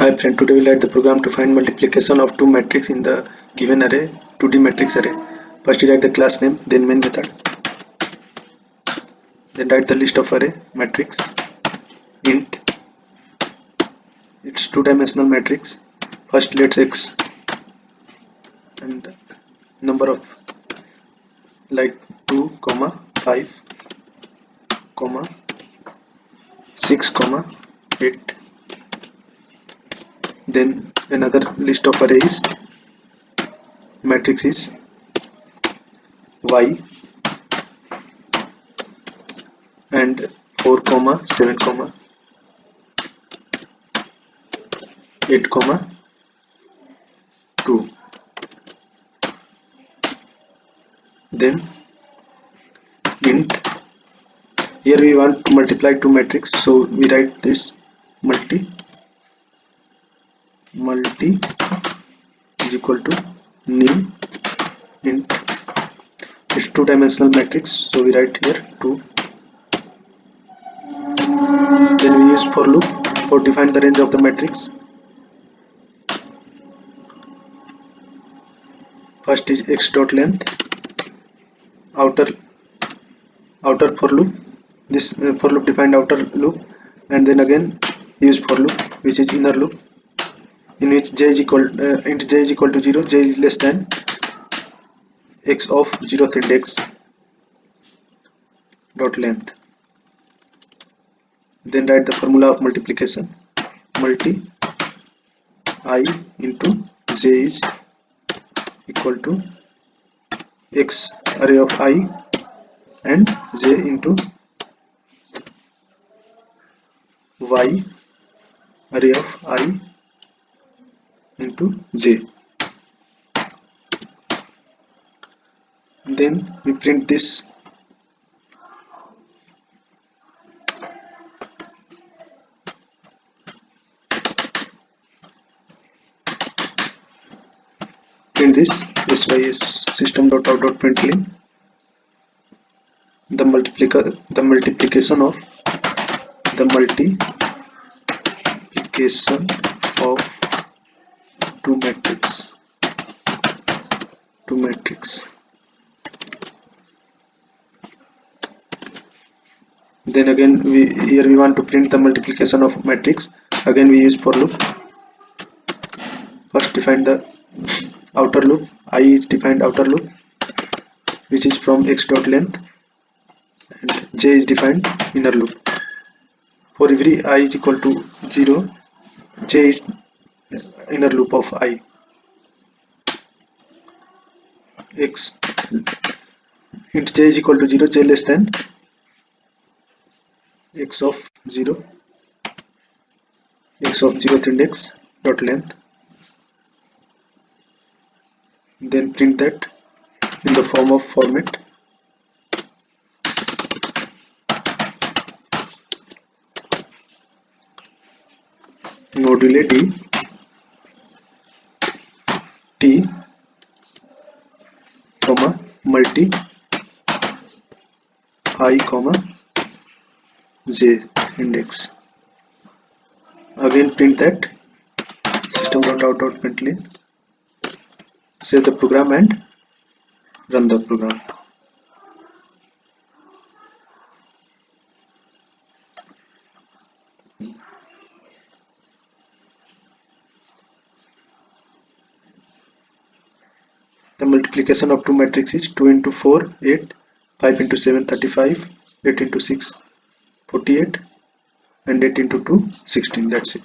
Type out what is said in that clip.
Hi friend, today we'll write the program to find multiplication of two matrices in the given array, 2D matrix array. First you write the class name, then main method. Then write the list of array matrix int. It's two-dimensional matrix. First let's x and number of like 2, 5, 6, 8. Then another list of arrays matrix is y and 4, 7, 8, 2. Then int. Here we want to multiply two matrix, so we write this multi is equal to new int. It's two-dimensional matrix, so we write here 2. Then we use for loop for define the range of the matrix. First is x dot length, outer for loop. This for loop defined outer loop, and then again use for loop which is inner loop, in which j is equal int j is equal to 0, j is less than x of 0th index dot length. Then write the formula of multiplication. Multi I into j is equal to x array of I and j into y array of I into j. Then we print this. Print this sys system.out.println the multiplication of two matrix. Then again here we want to print the multiplication of matrix. Again we use for loop. First define the outer loop. I is defined outer loop, which is from x dot length, and j is defined inner loop. For every I is equal to 0, j is inner loop of I. X int j is equal to 0, j less than x of 0th index dot length. Then print that in the form of format. Module d t multi I j index. Again print that system.out.println. Save the program and run the program. The multiplication of two matrices is 2 into 4 8, 5 into 7 35, 8 into 6 48, and 8 into 2 16. That's it.